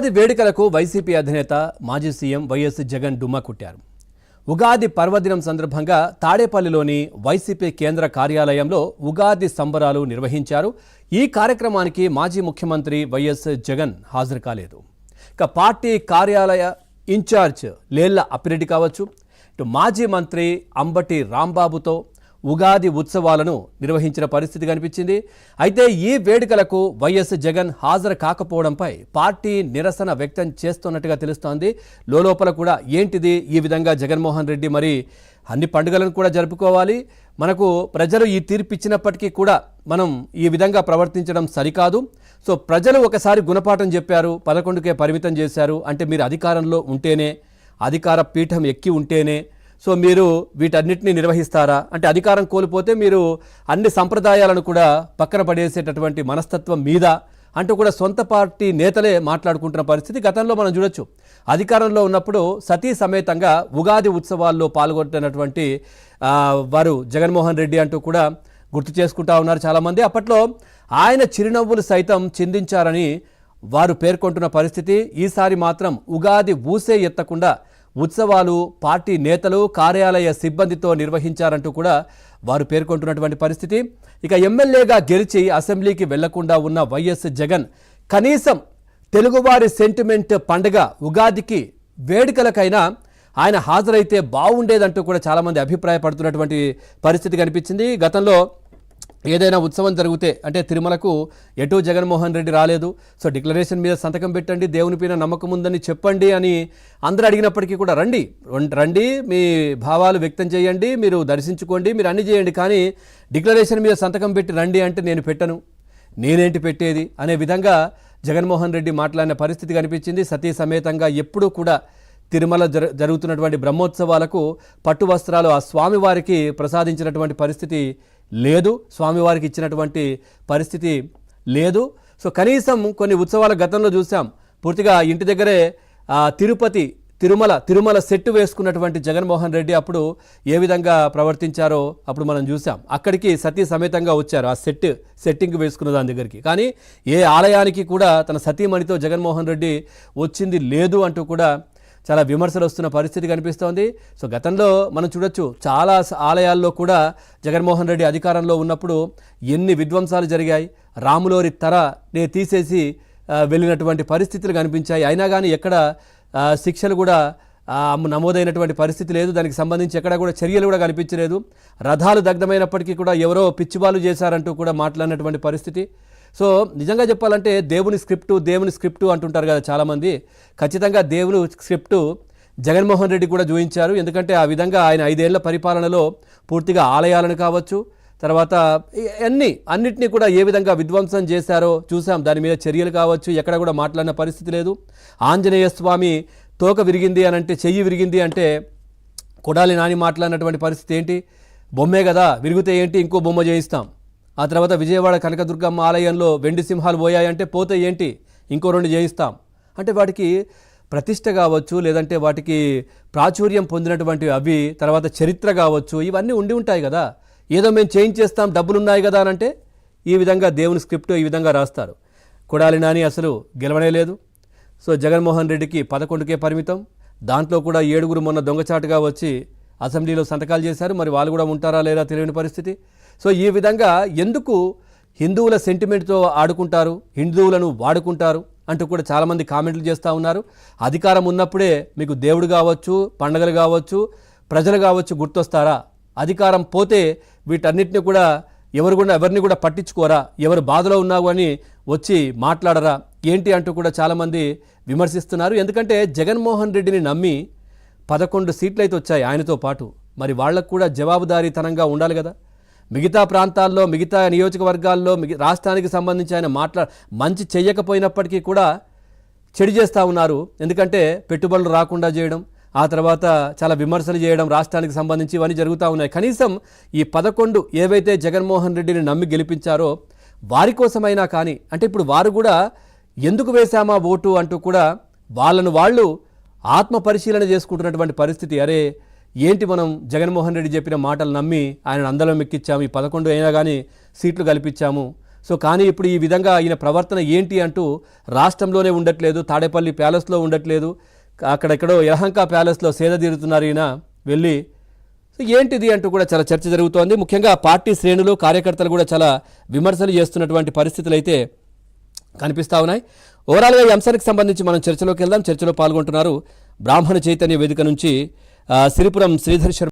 ఉగాది వేడుకలకు వైసీపీ అధినేత మాజీ సీఎం వైఎస్ జగన్ డుమ్మా కొట్టారు. ఉగాది పర్వదినం సందర్భంగా తాడేపల్లిలోని వైసీపీ కేంద్ర కార్యాలయంలో ఉగాది సంబరాలు నిర్వహించారు. ఈ కార్యక్రమానికి మాజీ ముఖ్యమంత్రి వైఎస్ జగన్ హాజరు కాలేదు. ఇక పార్టీ కార్యాలయ ఇన్ఛార్జ్ లేళ్ల అప్పిరెడ్డి కావచ్చు, ఇటు మాజీ మంత్రి అంబటి రాంబాబుతో ఉగాది ఉత్సవాలను నిర్వహించిన పరిస్థితి కనిపించింది. అయితే ఈ వేడుకలకు వైఎస్ జగన్ హాజరు కాకపోవడంపై పార్టీ నిరసన వ్యక్తం చేస్తున్నట్టుగా తెలుస్తోంది. లోపల కూడా ఏంటిది ఈ విధంగా జగన్మోహన్ రెడ్డి మరి అన్ని పండుగలను కూడా జరుపుకోవాలి, మనకు ప్రజలు ఈ తీర్పు ఇచ్చినప్పటికీ కూడా మనం ఈ విధంగా ప్రవర్తించడం సరికాదు. సో ప్రజలు ఒకసారి గుణపాఠం చెప్పారు, 11కే పరిమితం చేశారు అంటే మీరు అధికారంలో ఉంటేనే, అధికార పీఠం ఎక్కి ఉంటేనే సో మీరు వీటన్నిటిని నిర్వహిస్తారా అంటే అధికారం కోల్పోతే మీరు అన్ని సంప్రదాయాలను కూడా పక్కన పడేసేటటువంటి మనస్తత్వం మీద అంటూ కూడా సొంత పార్టీ నేతలే మాట్లాడుకుంటున్న పరిస్థితి గతంలో మనం చూడొచ్చు. అధికారంలో ఉన్నప్పుడు సతీ సమేతంగా ఉగాది ఉత్సవాల్లో పాల్గొంటున్నటువంటి వారు జగన్మోహన్ రెడ్డి అంటూ కూడా గుర్తు చేసుకుంటా ఉన్నారు చాలామంది. అప్పట్లో ఆయన చిరునవ్వులు సైతం చిందించారని వారు పేర్కొంటున్న పరిస్థితి. ఈసారి మాత్రం ఉగాది ఊసే ఎత్తకుండా ఉత్సవాలు పార్టీ నేతలు కార్యాలయ సిబ్బందితో నిర్వహించారంటూ కూడా వారు పేర్కొంటున్నటువంటి పరిస్థితి. ఇక ఎమ్మెల్యేగా గెలిచి అసెంబ్లీకి వెళ్లకుండా ఉన్న వైఎస్ జగన్ కనీసం తెలుగువారి సెంటిమెంట్ పండుగ ఉగాదికి వేడుకలకైనా ఆయన హాజరైతే బాగుండేదంటూ కూడా చాలామంది అభిప్రాయపడుతున్నటువంటి పరిస్థితి కనిపించింది. గతంలో ఏదైనా ఉత్సవం జరిగితే అంటే తిరుమలకు ఎటు జగన్మోహన్ రెడ్డి రాలేదు, సో డిక్లరేషన్ మీద సంతకం పెట్టండి, దేవుని పైన నమ్మకం ఉందని చెప్పండి అని అందరూ అడిగినప్పటికీ కూడా రండి మీ భావాలు వ్యక్తం చేయండి, మీరు దర్శించుకోండి, మీరు అన్ని చేయండి, కానీ డిక్లరేషన్ మీద సంతకం పెట్టి రండి అంటే నేను పెట్టను, నేనేంటి పెట్టేది అనే విధంగా జగన్మోహన్ రెడ్డి మాట్లాడిన పరిస్థితి కనిపించింది. సతీ సమేతంగా ఎప్పుడూ కూడా తిరుమల జరుగుతున్నటువంటి బ్రహ్మోత్సవాలకు పట్టు వస్త్రాలు ఆ స్వామివారికి ప్రసాదించినటువంటి పరిస్థితి లేదు, స్వామివారికి ఇచ్చినటువంటి పరిస్థితి లేదు. సో కనీసం కొన్ని ఉత్సవాల గతంలో చూసాం, పూర్తిగా ఇంటి దగ్గరే తిరుమల సెట్టు వేసుకున్నటువంటి జగన్మోహన్ రెడ్డి అప్పుడు ఏ విధంగా ప్రవర్తించారో అప్పుడు మనం చూసాం. అక్కడికి సతీ సమేతంగా వచ్చారు ఆ సెట్టింగ్ వేసుకున్న దాని దగ్గరికి, కానీ ఏ ఆలయానికి కూడా తన సతీమణితో జగన్మోహన్ రెడ్డి వచ్చింది లేదు అంటూ కూడా చాలా విమర్శలు వస్తున్న పరిస్థితి కనిపిస్తోంది. సో గతంలో మనం చూడొచ్చు చాలా ఆలయాల్లో కూడా జగన్మోహన్ రెడ్డి అధికారంలో ఉన్నప్పుడు ఎన్ని విధ్వంసాలు జరిగాయి, రాములోరి తరనే తీసేసి వెళ్ళినటువంటి పరిస్థితులు కనిపించాయి. అయినా కానీ ఎక్కడ శిక్షలు కూడా నమోదైనటువంటి పరిస్థితి లేదు, దానికి సంబంధించి ఎక్కడ కూడా చర్యలు కూడా కనిపించలేదు. రథాలు దగ్ధమైనప్పటికీ కూడా ఎవరో పిచ్చిబాలు చేశారంటూ కూడా మాట్లాడినటువంటి పరిస్థితి. సో నిజంగా చెప్పాలంటే దేవుని స్క్రిప్టు అంటుంటారు కదా చాలామంది, ఖచ్చితంగా దేవుని స్క్రిప్టు జగన్మోహన్ రెడ్డి కూడా చూపించారు. ఎందుకంటే ఆ విధంగా ఆయన 5 ఏళ్ల పరిపాలనలో పూర్తిగా ఆలయాలను కావచ్చు, తర్వాత అన్నిటినీ కూడా ఏ విధంగా విధ్వంసం చేశారో చూసాం. దాని మీద చర్యలు కావచ్చు ఎక్కడ కూడా మాట్లాడిన పరిస్థితి లేదు. ఆంజనేయ స్వామి తోక విరిగింది అని అంటే, చెయ్యి విరిగింది అంటే కొడాలి నాని మాట్లాడినటువంటి పరిస్థితి ఏంటి, బొమ్మే కదా విరిగితే ఏంటి ఇంకో బొమ్మ చేయిస్తాం. ఆ తర్వాత విజయవాడ కనకదుర్గమ్మ ఆలయంలో వెండి సింహాలు పోయాయంటే పోతే ఏంటి ఇంకో 2 చేయిస్తాం అంటే వాటికి ప్రతిష్ట కావచ్చు, లేదంటే వాటికి ప్రాచుర్యం పొందినటువంటి అవి, తర్వాత చరిత్ర కావచ్చు, ఇవన్నీ ఉండి ఉంటాయి కదా. ఏదో మేము చేంజ్ చేస్తాం డబ్బులున్నాయి కదా అని అంటే ఈ విధంగా దేవుని స్క్రిప్ట్ ఈ విధంగా రాస్తారు. కొడాలి నాని అసలు గెలవనే లేదు. సో జగన్మోహన్ రెడ్డికి 11కే పరిమితం, దాంట్లో కూడా 7 మొన్న దొంగచాటుగా వచ్చి అసెంబ్లీలో సంతకాలు చేశారు. మరి వాళ్ళు కూడా ఉంటారా లేదా తెలియని పరిస్థితి. సో ఈ విధంగా ఎందుకు హిందువుల సెంటిమెంట్తో ఆడుకుంటారు, హిందువులను వాడుకుంటారు అంటూ కూడా చాలామంది కామెంట్లు చేస్తూ ఉన్నారు. అధికారం ఉన్నప్పుడే మీకు దేవుడు కావచ్చు, పండగలు కావచ్చు, ప్రజలు కావచ్చు గుర్తొస్తారా? అధికారం పోతే వీటన్నిటిని కూడా ఎవరిని కూడా పట్టించుకోరా, ఎవరు బాధలో ఉన్నావు అని వచ్చి మాట్లాడరా ఏంటి అంటూ కూడా చాలామంది విమర్శిస్తున్నారు. ఎందుకంటే జగన్మోహన్ రెడ్డిని నమ్మి 11 సీట్లు అయితే వచ్చాయి ఆయనతో పాటు, మరి వాళ్లకు కూడా జవాబుదారీతనంగా ఉండాలి కదా. మిగతా ప్రాంతాల్లో, మిగతా నియోజకవర్గాల్లో, రాష్ట్రానికి సంబంధించి ఆయన మంచి చెయ్యకపోయినప్పటికీ కూడా చెడు చేస్తూ ఉన్నారు. ఎందుకంటే పెట్టుబడులు రాకుండా చేయడం, ఆ తర్వాత చాలా విమర్శలు చేయడం రాష్ట్రానికి సంబంధించి ఇవన్నీ జరుగుతూ ఉన్నాయి. కనీసం ఈ 11 ఏవైతే జగన్మోహన్ రెడ్డిని నమ్మి గెలిపించారో వారి కోసమైనా కానీ, అంటే ఇప్పుడు వారు కూడా ఎందుకు వేశామా ఓటు అంటూ కూడా వాళ్ళు ఆత్మ పరిశీలన చేసుకుంటున్నటువంటి పరిస్థితి. అరే ఏంటి మనం జగన్మోహన్ రెడ్డి చెప్పిన మాటలు నమ్మి ఆయన అందరం ఎక్కించాము, ఈ 11 అయినా కానీ సీట్లు కల్పించాము, సో కానీ ఇప్పుడు ఈ విధంగా ఈయన ప్రవర్తన ఏంటి అంటూ రాష్ట్రంలోనే ఉండట్లేదు, తాడేపల్లి ప్యాలెస్లో ఉండట్లేదు, అక్కడెక్కడో యలహంక ప్యాలెస్లో సేద తీరుతున్నారు ఈయన వెళ్ళి. సో ఏంటిది అంటూ కూడా చాలా చర్చ జరుగుతోంది. ముఖ్యంగా పార్టీ శ్రేణులు కార్యకర్తలు కూడా చాలా విమర్శలు చేస్తున్నటువంటి పరిస్థితులు అయితే కనిపిస్తూ ఉన్నాయి. ఓవరాల్గా ఈ అంశానికి సంబంధించి మనం చర్చలోకి వెళ్దాం. చర్చలో పాల్గొంటున్నారు బ్రాహ్మణ చైతన్య వేదిక నుంచి సిరిపురం శ్రీధర్ శర్మ